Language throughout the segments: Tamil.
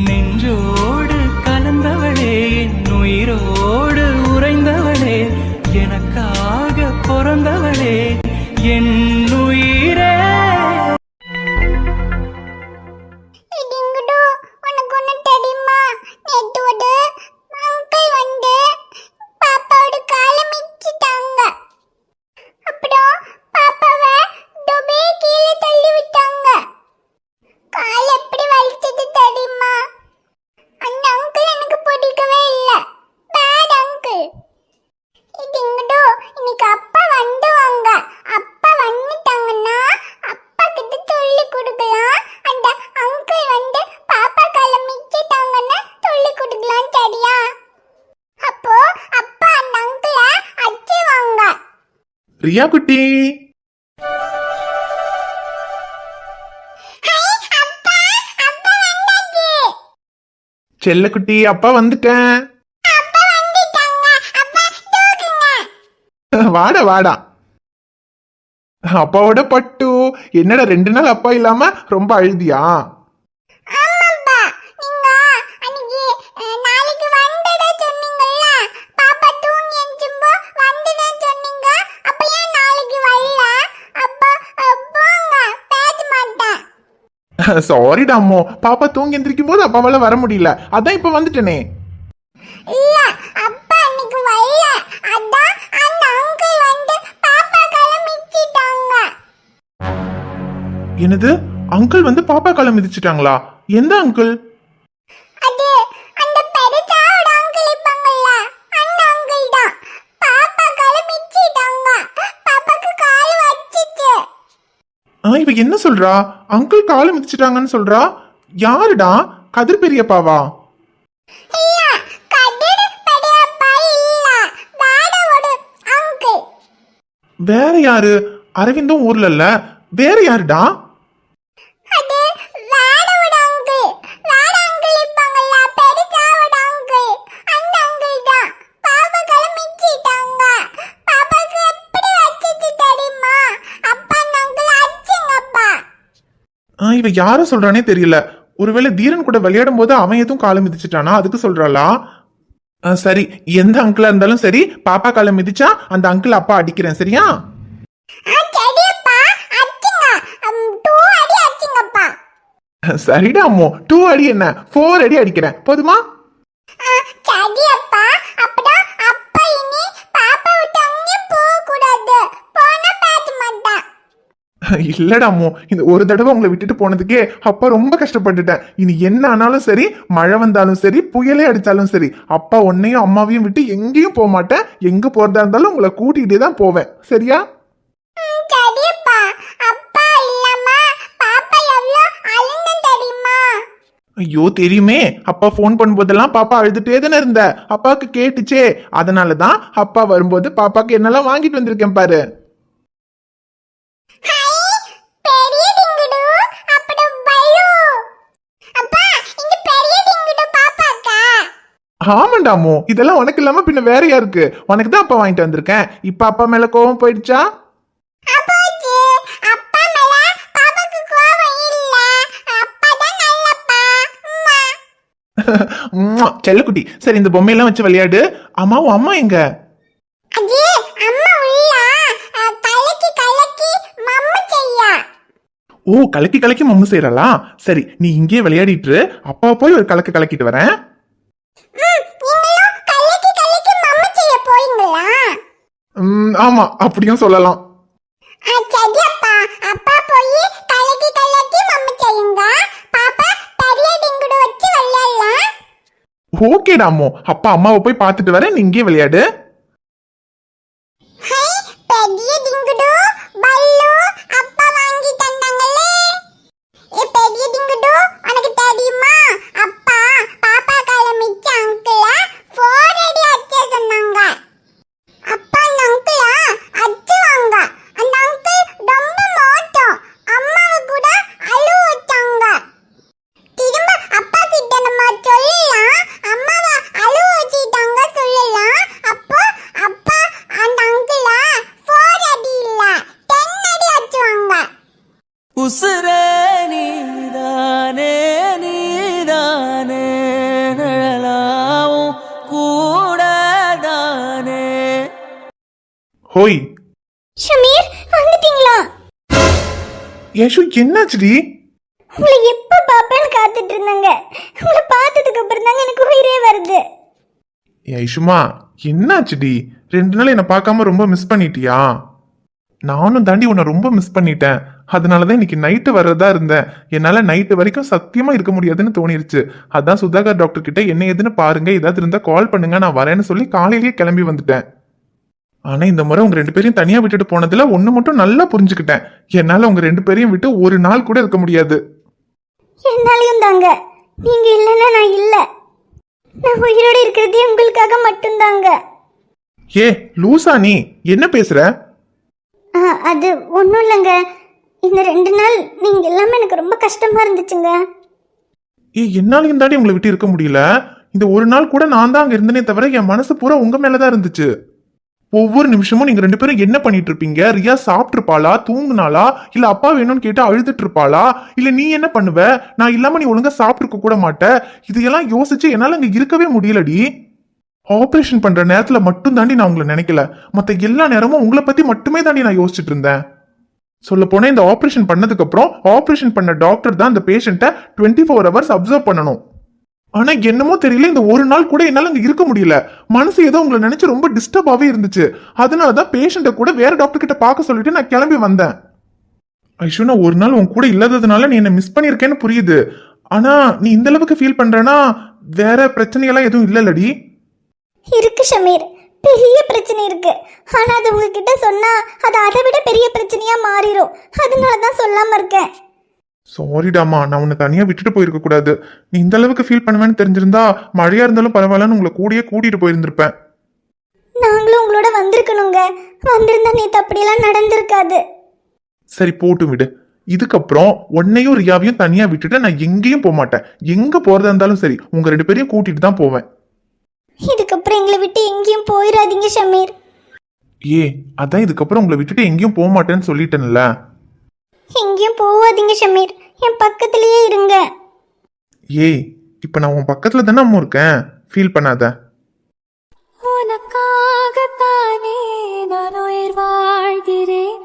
நெஞ்சோடு கலந்தவளே, என் உயிரோடு உறைந்தவளே, எனக்காக பிறந்தவளே, என் உயிரே. ரியா குட்டி, செல்ல குட்டி, அப்பா வந்துட்டேன். வாடா வாடா. அப்பாவோட பட்டு, என்னடா 2 நாள் அப்பா இல்லாம ரொம்ப அழுதியா? சாரிடா அம்மோ, பாப்பா தூங்கி எந்திரிக்கும் போது அப்பாவால வர முடியல, அதான் இப்ப வந்துட்டேனே. என்னது, அங்கிள் வந்து பாப்பா காலம் மிதிச்சிட்டாங்களா? எந்த அங்கிள்? இவ என்ன சொல்றா? அங்கிள் காலை மிதிச்சிட்டாங்கன்னு சொல்றா. யாருடா? கதிர் பெரியப்பாவா? வேற யாரு? அரவிந்தும் ஊர்ல இல்ல, வேற யாருடா? இவ யார சொல்றானே தெரியல. ஒருவேளை தீரன் கூட விளையாடும் போது அவன் எதுவும் காலம் மிதிச்சிட்டானா, அதுக்கு சொல்றாளா? சரி, எந்த அங்கிளா இருந்தாலும் சரி, பாப்பா காலம் மிதிச்சா அந்த அங்கிள் அப்பா அடிக்கிறேன், சரியா? சரிடா அம்மோ, 2 அடி என்ன 4 அடி அடிக்கிறேன், போதுமா? இல்லடா அம்மோ, இந்த ஒரு தடவை உங்களை விட்டுட்டு போனதுக்கே அப்பா ரொம்ப கஷ்டப்பட்டுட்டேன். இனி என்ன ஆனாலும் சரி, மழை வந்தாலும் சரி, புயலே அடிச்சாலும் சரி, அப்பா உன்னையும் அம்மாவையும் விட்டு எங்கேயும் போக மாட்டேன். எங்க போறதா இருந்தாலும் உங்களை கூட்டிகிட்டே தான் போவேன், சரியா? ஐயோ தெரியுமே, அப்பா போன் பண்ணும்போதெல்லாம் பாப்பா அழுதுட்டே தானே இருந்த, அப்பாவுக்கு கேட்டுச்சே. அதனாலதான் அப்பா வரும்போது பாப்பாக்கு என்னெல்லாம் வாங்கிட்டு வந்திருக்கேன் பாரு. ஆமாண்டாமோ, இதெல்லாம் உனக்கு இல்லாம பின்ன வேற யாருக்கு? உனக்கு தான் அப்பா வாங்கிட்டு வந்திருக்கேன். இப்ப அப்பா மேல கோவம் போயிடுச்சா? செல்லக்குட்டி, சரி இந்த பொம்மையெல்லாம் வச்சு விளையாடு. அம்மாவும் அம்மா எங்க? ஓ, கலக்கி கலக்கி மம்மு செய்யறா. சரி, நீ இங்கே விளையாடிட்டு, அப்பா போய் ஒரு கலக்கு கலக்கிட்டு வரேன். ஆமா, அப்படியும் சொல்லலாம். ஓகேடா அம்மோ, அப்பா அம்மாவை போய் பார்த்துட்டு வரேன், நீ இங்கே விளையாடு. அப்பா ஹோய் ஷமீர் வந்துட்டீங்களா? யேஷு என்னாச்சுடி? உங்களை எப்ப பாப்பேன்னு காத்துட்டு இருந்தாங்க. உங்களை பார்த்ததுக்கு அப்புறம் தாங்க எனக்கு உயிரே வருது. யேஷுமா என்னாச்சுடி? 2 நாள் என்னை பார்க்காம ரொம்ப மிஸ் பண்ணிட்டியா? நானும் தாண்டி உன்னை ரொம்ப மிஸ் பண்ணிட்டேன். அதனாலதான் இன்னைக்கு நைட்டு வர்றதா இருந்தேன். என்னால நைட்டு வரைக்கும் சத்தியமா இருக்க முடியாதுன்னு தோணிருச்சு. அதான் சுதாகர் டாக்டர் கிட்ட என்ன ஏதுன்னு பாருங்க, ஏதாவது இருந்தா கால் பண்ணுங்க, நான் வரேன்னு சொல்லி காலையிலேயே கிளம்பி வந்துட்டேன். ஆனா இந்த முறை உங்க 2 பேரையும் தனியா விட்டுட்டு போனதுல ஒண்ணு மட்டும் நல்லா புரிஞ்சுக்கிட்டேன். என்னால உங்க 2 பேரையும் விட்டு ஒரு நாள் கூட இருக்க முடியாது. என்னாலையும் தாங்க. நீங்க இல்லைன்னா நான் இல்ல. நான் உயிரோட இருக்கிறதே உங்களுக்காக மட்டும்தாங்க. ஏ லூசா நீ என்ன பேசுற? அது ஒன்றும் இல்லைங்க. இந்த 2 நாள் நீங்க எல்லாமே எனக்கு ரொம்ப கஷ்டமா இருந்துச்சுங்க. என்னாலையும் தாண்டி உங்களை விட்டு இருக்க முடியல. இந்த ஒரு நாள் கூட நான் தான் அங்க இருந்தனே தவிர என் மனசு பூரா உங்க மேலதான் இருந்துச்சு. ஒவ்வொரு நிமிஷமும் நீங்க 2 பேரும் என்ன பண்ணிட்டு இருப்பீங்க? ரியா சாப்பிட்டு இருப்பாளா, தூங்குனாளா, இல்ல அப்பா வேணும்னு கேட்டு அழுதுட்டு இருப்பாளா, இல்ல நீ என்ன பண்ணுவ? நான் இல்லாம நீ ஒழுங்கா சாப்பிட்டு கூட மாட்ட. இதையெல்லாம் யோசிச்சு என்னால அங்க இருக்கவே முடியலடி. ஆபரேஷன் பண்ற நேரத்துல மட்டும் தாண்டி நான் உங்களை நினைக்கல. மத்த எல்லா நேரமும் உங்களை பத்தி மட்டுமே தாண்டி நான் யோசிச்சுட்டு இருந்தேன். சொல்ல போனா இந்த ஆபரேஷன் பண்ணதுக்கு அப்புறம் ஆபரேஷன் பண்ண டாக்டர் தான் இந்த பேஷண்ட்டை 24 hours அப்சர்வ் பண்ணணும். ஆனா என்னமோ தெரியல, இந்த ஒரு நாள் கூட என்னால அங்க இருக்க முடியல. மனசு ஏதோ உங்களை நினைச்சு ரொம்ப டிஸ்டர்பாவே இருந்துச்சு. அதனாலதான் பேஷண்ட்டை கூட வேற டாக்டர் கிட்ட பார்க்க சொல்லிட்டு நான் கிளம்பி வந்தேன். ஐஷு, நான் ஒரு நாள் உன் கூட இல்லாததுனால நீ என்ன மிஸ் பண்ணிருக்கேன்னு புரியுது. ஆனா நீ இந்த அளவுக்கு ஃபீல் பண்றேன்னா வேற பிரச்சனையெல்லாம் எதுவும் இல்லலடி? இருக்கு ஷமீர், பெரிய பிரச்சனை இருக்கு. ஆனா அது உங்ககிட்ட சொன்னா அது அதை விட பெரிய பிரச்சனையா மாறிடும். அதனாலதான் சொல்லாம இருக்கேன். சாரிடாமா, நான் உன்னை தனியா விட்டுட்டு போயிருக்க கூடாது. நீ இந்த அளவுக்கு ஃபீல் பண்ணுவேன்னு தெரிஞ்சிருந்தா மழையா இருந்தாலும் பரவாயில்லன்னு உங்களை கூடயே கூட்டிட்டு போயிருந்திருப்பேன். நாங்களும் உங்களோட வந்திருக்கணுங்க. வந்திருந்தா நேத்து அப்படியெல்லாம் நடந்திருக்காது. சரி போட்டு விடு. இதுக்கப்புறம் உன்னையும் ரியாவையும் தனியா விட்டுட்டு நான் எங்கேயும் போக மாட்டேன். எங்க போறதா இருந்தாலும் சரி உங்க 2 பேரையும் கூட்டிட்டு தான் போவேன். இதுக்கப்புறம் எங்களை விட்டு எங்கேயும் போயிடாதீங்க ஷமீர். அதான் இதுக்கப்புறம் உங்களை விட்டுட்டு எங்கேயும் போக மாட்டேன்னு சொல்லிட்டேன்ல. எங்கேயும் போவாதீங்க ஷமீர், என் பக்கத்திலேயே இருங்க. இப்ப நான் உன் பக்கத்துல தானே அம்மா இருக்கேன். ஃபீல் பண்ணாத. உனக்காகத்தானே நான் உயிர் வாழ்கிறேன்.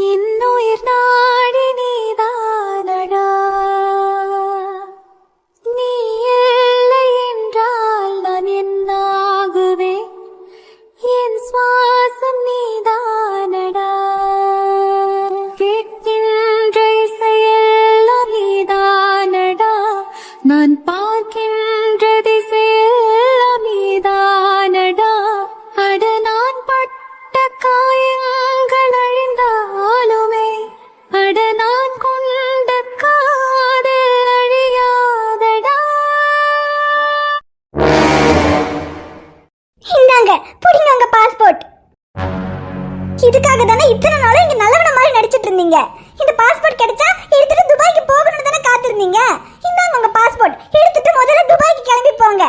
இன்னுயிர் நாடி நீதானடா. நீ இல்லை என்றால் நான் என்னாகுவேன். என் சுவாசம் நீதானடா. கேட்கின்ற இசையெல்லாம் நீதானடா. நான் பார்க்கின்ற திசையெல்லாம் நீதானடா. அட நான் பட்ட காயங்கள் அழிந்தாலுமே அட நான் கொண்ட காதல் அழியாதடா. இந்தாங்க புடிங்க உங்க பாஸ்போர்ட். இதுக்காக தானே இத்தனை நாளும் இங்க நல்லவன மாதிரி நடிச்சிட்டு இருந்தீங்க. இந்த பாஸ்போர்ட் கிடைச்சா எடுத்துட்டு துபாய்க்கு போகணும்னு தானே காத்திருந்தீங்க. இந்தாங்க உங்க பாஸ்போர்ட், எடுத்துட்டு முதல்ல துபாய்க்கு கிளம்பி போங்க.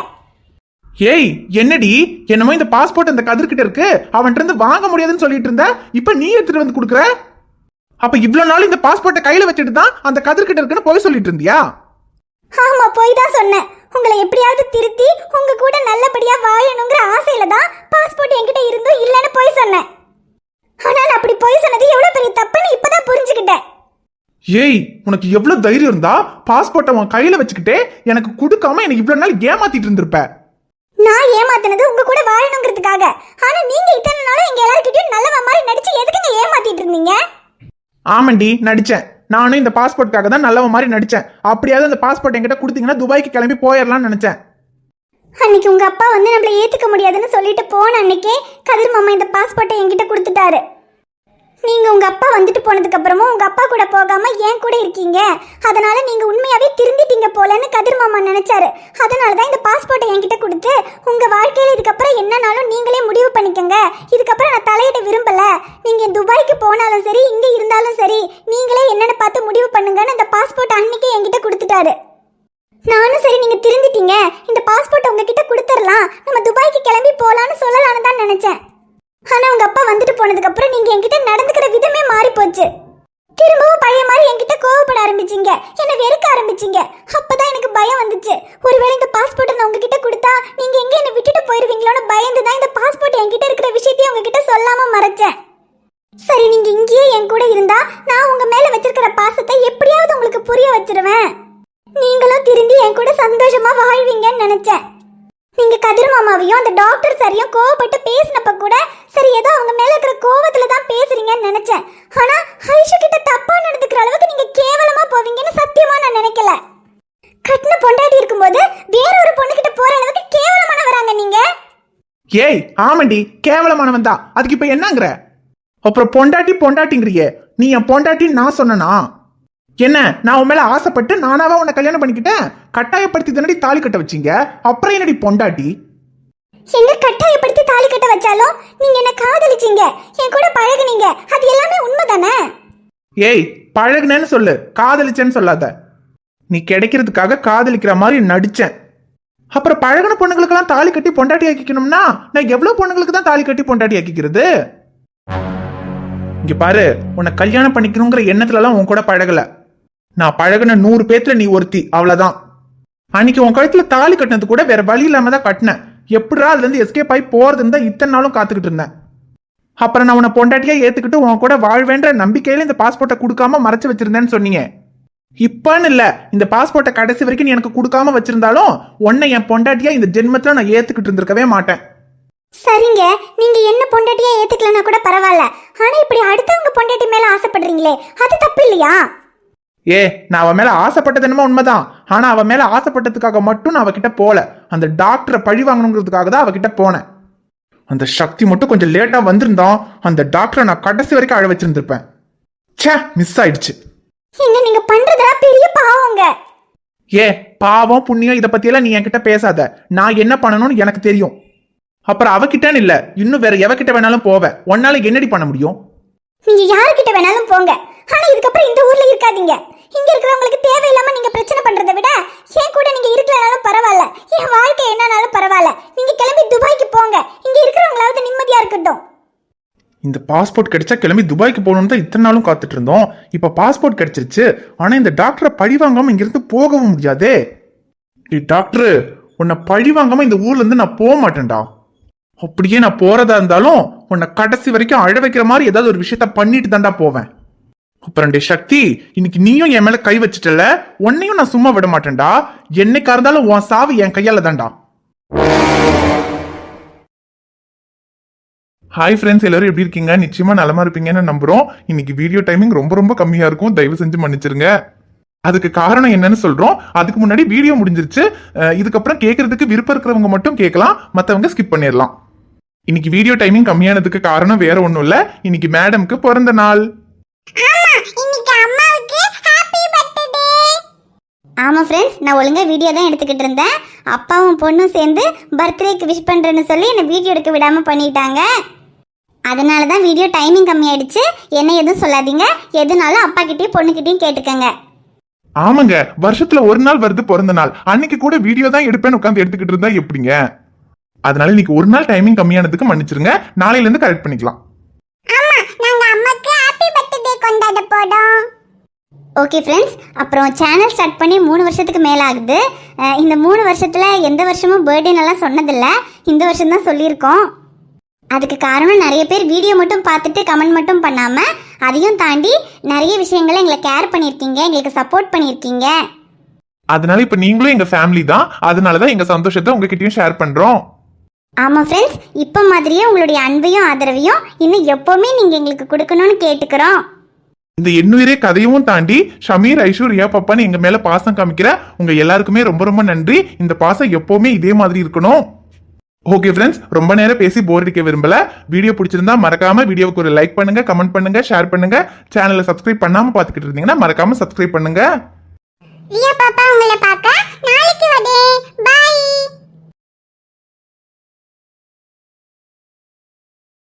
என்னடி என்னமோ இந்த பாஸ்போர்ட் அந்த கதிர்கிட்ட இருக்கு, அவன்கிட்ட இருந்து வாங்க முடியாதுன்னு சொல்லிட்டு இருந்த. இப்ப நீ எடுத்துட்டு வந்து கொடுக்குற. அப்ப இவ்வளவு நாள் இந்த பாஸ்போர்ட்டை கையில வச்சுட்டு தான் அந்த கதிர்கிட்ட இருக்குன்னு போய் சொல்லிட்டு இருந்தியா? ஆமா, போய் தான் சொன்னேன். உங்களை எப்படியாவது திருத்தி உங்க கூட நல்லபடியா வாழணுங்கிற ஆசையில தான் பாஸ்போர்ட் என்கிட்ட இருந்தும் இல்லைன்னு போய் சொன்னேன். ஆனால் அப்படி போய் சொன்னது எவ்வளவு பெரிய தப்புன்னு இப்பதான் புரிஞ்சுக்கிட்டேன். உனக்கு எவ்வளவு தைரியம் இருந்தா பாஸ்போர்ட்டை உன் கையில வச்சுக்கிட்டே எனக்கு கொடுக்காம எனக்கு இவ்வளவு நாள் ஏமாத்திட்டு இருந்திருப்ப. நான் ஏமாத்தினது உங்க கூட வாழணுங்கிறதுக்காக. ஆனா நீங்க இத்தனை நாளும் எங்க எல்லார்கிட்டயும் நல்லவ மாதிரி நடிச்சு எதுக்குங்க ஏமாத்திட்டு இருந்தீங்க? ஆமாண்டி, நடிச்சேன். நானும் இந்த பாஸ்போர்ட்டுக்காக தான் நல்லவ மாதிரி நடிச்சேன். அப்படியாவது அந்த பாஸ்போர்ட் என்கிட்ட கொடுத்தீங்கன்னா துபாய்க்கு கிளம்பி போயிடலாம்னு நினைச்சேன். அன்னைக்கு உங்க அப்பா வந்து நம்மள ஏத்துக்க முடியாதுன்னு சொல்லிட்டு போன அன்னைக்கே கதிர் மாமா இந்த பாஸ்போர்ட்டை என்கிட்ட கொடுத்துட்டாரு. நீங்க உங்க அப்பா வந்துட்டு போனதுக்கு அப்புறமும் உங்க அப்பா கூட போகாம ஏன் கூட இருக்கீங்க, அதனால நீங்க உண்மையாவே திருந்திட்டீங்க போலன்னு கதிர் மாமா நினைச்சாரு. அதனாலதான் இந்த பாஸ்போர்ட்டை என்கிட்ட கொடுத்து உங்க வாழ்க்கையில இதுக்கப்புறம் என்னன்னாலும் நீங்களே முடிவு பண்ணிக்கங்க, இதுக்கப்புறம் நான் தலையிட விரும்பல, நீங்க துபாய்க்கு போனாலும் சரி இங்க இருந்தாலும் சரி நீங்களே என்னன்னு பார்த்து முடிவு பண்ணுங்கன்னு இந்த பாஸ்போர்ட் அன்னைக்கே என்கிட்ட கொடுத்துட்டாரு. நானும் சரி நீங்க திருந்திட்டீங்க, இந்த பாஸ்போர்ட் உங்ககிட்ட கொடுத்துடலாம், நம்ம துபாய்க்கு கிளம்பி போலான்னு சொல்லலான்னு தான் நினைச்சேன். ஆனா உங்க அப்பா வந்துட்டு போனதுக்கு அப்புறம் நீங்க என்கிட்ட நடந்துக்கிற விதமே மாறி போச்சு. திரும்பவும் பழைய மாதிரி என்கிட்ட கோவப்பட ஆரம்பிச்சீங்க, என்ன வெறுக்க ஆரம்பிச்சீங்க. அப்பதான் எனக்கு பயம் வந்துச்சு. ஒருவேளை இந்த பாஸ்போர்ட் நான் உங்ககிட்ட கொடுத்தா நீங்க எங்க என்ன விட்டுட்டு போயிருவீங்களோன்னு பயந்து தான் இந்த பாஸ்போர்ட் என்கிட்ட இருக்கிற விஷயத்தையும் உங்ககிட்ட சொல்லாம மறைச்சேன். சரி, நீங்க இங்கேயே என் கூட இருந்தா நான் உங்க மேல வச்சிருக்கிற பாசத்தை எப்படியாவது உங்களுக்கு புரிய வச்சிருவேன். நீங்களும் திரும்பி என் கூட சந்தோஷமா வாழ்வீங்கன்னு நினைச்சேன். நீங்க கதிர் மாமாவையும் அந்த டாக்டர் சரியும் கோவப்பட்டு பேசினப்ப கூட சரி ஏதோ அவங்க மேல இருக்கிற கோவத்துல தான் பேசுறீங்கன்னு நினைச்சேன். ஆனா ஐஷு கிட்ட தப்பா நடந்துக்கிற அளவுக்கு நீங்க கேவலமா போவீங்கன்னு சத்தியமா நான் நினைக்கல. கட்டின பொண்டாட்டி இருக்கும்போது வேற ஒரு பொண்ணு கிட்ட போற அளவுக்கு கேவலமான வராங்க நீங்க. ஏய் ஆமாண்டி, கேவலமானவன் தான். அதுக்கு இப்ப என்னங்கிற? அப்புறம் பொண்டாட்டிங்கிறியே, நீ என் பொண்டாட்டின்னு நான் சொன்னனா? என்ன, நான் உன் மேல ஆசைப்பட்டு நானாவா உன்னை கல்யாணம் பண்ணிக்கிட்டேன்? கட்டாயப்படுத்தி தானடி தாலி கட்ட வச்சீங்க, அப்புறம் என்னடி பொண்டாட்டி? எங்க கட்டாயப்படுத்தி தாலி கட்ட வச்சாலும் நீங்க என்ன காதலிச்சீங்க, என் கூட பழகுனீங்க, அது எல்லாமே உண்மைதானே? ஏய், பழகுனேன்னு சொல்லு, காதலிச்சேன்னு சொல்லாத. நீ கிடைக்கிறதுக்காக காதலிக்கிற மாதிரி நடிச்சேன். அப்புறம் பழகுன பொண்ணுங்களுக்கெல்லாம் தாலி கட்டி பொண்டாட்டி ஆக்கிக்கணும்னா நான் எவ்வளவு பொண்ணுங்களுக்கு தான் தாலி கட்டி பொண்டாட்டி ஆக்கிக்கிறது? இங்க பாரு, உன்னை கல்யாணம் பண்ணிக்கணுங்கிற எண்ணத்துல எல்லாம் உன் கூட பழகல. நான் பழகுன 100 பேத்துல நீ ஒருத்தி, அவ்வளவுதான். அன்னைக்கு உன் கழுத்துல தாலி கட்டினது கூட வேற வழி இல்லாம தான் கட்டினேன். எப்படா அதுல இருந்து எஸ்கேப் ஆகி போறதுன்னு தான் இத்தனை நாளும் காத்துக்கிட்டு இருந்தேன். அப்புறம் நான் உன்னை பொண்டாட்டியா ஏத்துக்கிட்டு உன் கூட வாழ்வேன்ற நம்பிக்கையில இந்த பாஸ்போர்ட்டை கொடுக்காம மறைச்சு வச்சிருந்தேன்னு சொன்னீங்க. இப்பன்னு இல்ல, இந்த பாஸ்போர்ட்டை கடைசி வரைக்கும் நீ எனக்கு கொடுக்காம வச்சிருந்தாலும் உன்னை என் பொண்டாட்டியா இந்த ஜென்மத்துல நான் ஏத்துக்கிட்டு இருந்திருக்கவே மாட்டேன். சரிங்க, நீங்க என்ன பொண்டாட்டியா ஏத்துக்கலனா கூட பரவாயில்ல. ஆனா இப்படி அடுத்தவங்க பொண்டாட்டி மேல ஆசைப்படுறீங்களே, அது தப்பு இல்லையா? நான் அவ மேல ஆசைப்பட்டது என்னமோ உண்மைதான். ஆனா அவ மேல ஆசைப்பட்டதுக்காக மட்டும் நான் அவகிட்ட போல. அந்த டாக்டரை பழி வாங்கணுங்கிறதுக்காக தான் அவகிட்ட போனேன். அந்த சக்தி மட்டும் கொஞ்சம் லேட்டா வந்திருந்தோம், அந்த டாக்டரை நான் கடைசி வரைக்கும் அழ வச்சிருந்திருப்பேன். ச்சே, மிஸ் ஆயிடுச்சு. நீங்க பண்றதெல்லாம் பெரிய பாவங்க. பாவம் புண்ணியம் இத பத்தி எல்லாம் நீ என்கிட்ட பேசாத. நான் என்ன பண்ணணும்னு எனக்கு தெரியும். அப்புறம் அவகிட்டன்னு இல்ல, இன்னும் வேற எவகிட்ட வேணாலும் போவேன். உன்னால என்னடி பண்ண முடியும்? நீங்க யார்கிட்ட வேணாலும் போங்க, ஆனா இதுக்கப்புறம் இந்த ஊர்ல இருக்காதீங்க. இங்க இருக்கிறவங்களுக்கு தேவையில்லாம நீங்க பிரச்சனை பண்றதை விட என் கூட நீங்க இருக்கலனாலும் பரவாயில்ல, என் வாழ்க்கை என்னன்னாலும் பரவாயில்ல. நீங்க கிளம்பி துபாய்க்கு போங்க, இங்க இருக்கிறவங்களாவது நிம்மதியா இருக்கட்டும். இந்த பாஸ்போர்ட் கிடைச்சா கிளம்பி துபாய்க்கு போகணும்னு தான் இத்தனை நாளும் காத்துட்டு இருந்தோம். இப்ப பாஸ்போர்ட் கிடைச்சிருச்சு. ஆனா இந்த டாக்டரை பழி வாங்காம இங்க இருந்து போகவும் முடியாதே. டாக்டர், உன்னை பழி வாங்காம இந்த ஊர்ல இருந்து நான் போக மாட்டேன்டா. அப்படியே நான் போறதா இருந்தாலும் உன்னை கடைசி வரைக்கும் அழ வைக்கிற மாதிரி ஏதாவது ஒரு விஷயத்த பண்ணிட்டு தாண்டா போவேன். அப்புறம் சக்தி, இன்னைக்கு நீயும் என் மேல கை வச்சுட்டல, உன்னையும் நான் சும்மா விட மாட்டேன்டா. என்னைக்கா இருந்தாலும் உன் சாவு என் கையால தான்டா. ஹாய் ஃப்ரெண்ட்ஸ், எல்லாரும் எப்படி இருக்கீங்க? நிச்சயமா நலமா இருப்பீங்கன்னு நம்புறோம். இன்னைக்கு வீடியோ டைமிங் ரொம்ப கம்மியா இருக்கும், தயவு செஞ்சு மன்னிச்சிருங்க. அதுக்கு காரணம் என்னன்னு சொல்றோம். அதுக்கு முன்னாடி வீடியோ முடிஞ்சிருச்சு. இதுக்கப்புறம் கேட்கறதுக்கு விருப்பம் இருக்கிறவங்க மட்டும் கேட்கலாம், மத்தவங்க ஸ்கிப் பண்ணிடலாம். இன்னைக்கு வீடியோ டைமிங் கம்மியானதுக்கு காரணம் வேற ஒண்ணும் இல்ல, இன்னைக்கு மேடம்க்கு பிறந்த நாள். ஆமா ஃப்ரெண்ட்ஸ், நான் ஒழுங்கா வீடியோ தான் எடுத்துக்கிட்டு இருந்தேன். அப்பாவும் பொண்ணும் சேர்ந்து பர்த்டேக்கு விஷ் பண்றேன்னு சொல்லி என்ன வீடியோ எடுக்க விடாம பண்ணிட்டாங்க. அதனால தான் வீடியோ டைமிங் கம்மியாயிடுச்சு. என்ன எதுவும் சொல்லாதீங்க, எதுனாலும் அப்பா கிட்டயும் பொண்ணுகிட்டயும் கேட்டுக்கங்க. ஆமாங்க, வருஷத்துல ஒரு நாள் வருது பிறந்த நாள், அன்னைக்கு கூட வீடியோ தான் எடுப்பேன்னு உட்காந்து எடுத்துக்கிட்டு இருந்தா எப்படிங்க? அதனால இன்னைக்கு ஒரு நாள் டைமிங் கம்மியானதுக்கு மன்னிச்சிருங்க, நாளையில இருந்து கரெக்ட் பண்ணிக்கலாம். ஓகே ஃப்ரெண்ட்ஸ், அப்புறம் சேனல் ஸ்டார்ட் பண்ணி 3 வருஷத்துக்கு மேலே ஆகுது. இந்த 3 வருஷத்தில் எந்த வருஷமும் பர்த்டேனெல்லாம் சொன்னதில்லை, இந்த வருஷம் தான் சொல்லியிருக்கோம். அதுக்கு காரணம் நிறைய பேர் வீடியோ மட்டும் பார்த்துட்டு கமெண்ட் மட்டும் பண்ணாமல் அதையும் தாண்டி நிறைய விஷயங்களை எங்களை கேர் பண்ணியிருக்கீங்க, எங்களுக்கு சப்போர்ட் பண்ணியிருக்கீங்க. அதனால இப்போ நீங்களும் எங்கள் ஃபேமிலி தான், அதனால தான் எங்கள் சந்தோஷத்தை உங்ககிட்டயும் ஷேர் பண்ணுறோம். ஆமாம் ஃப்ரெண்ட்ஸ், இப்போ மாதிரியே உங்களுடைய அன்பையும் ஆதரவையும் இன்னும் எப்போவுமே நீங்கள் எங்களுக்கு கொடுக்கணும்னு கேட்டுக்கிறோம். இந்த எண்ணுயிரே கதையும் தாண்டி ஷமீர், ஐஷு, ரியா, பப்பான்னு எங்க மேல பாசம் காமிக்கிற உங்க எல்லாருக்குமே ரொம்ப நன்றி. இந்த பாசம் எப்பவுமே இதே மாதிரி இருக்கணும். ஓகே ஃப்ரெண்ட்ஸ், ரொம்ப நேரம் பேசி போர் அடிக்க விரும்பல. வீடியோ பிடிச்சிருந்தா மறக்காம வீடியோவுக்கு ஒரு லைக் பண்ணுங்க, கமெண்ட் பண்ணுங்க, ஷேர் பண்ணுங்க. சேனலை சப்ஸ்கிரைப் பண்ணாம பாத்துக்கிட்டு இருந்தீங்கன்னா மறக்காம சப்ஸ்கிரைப் பண்ணுங்க. ரியா பாப்பா உங்களை பார்க்க நாளைக்கு வரேன். பை.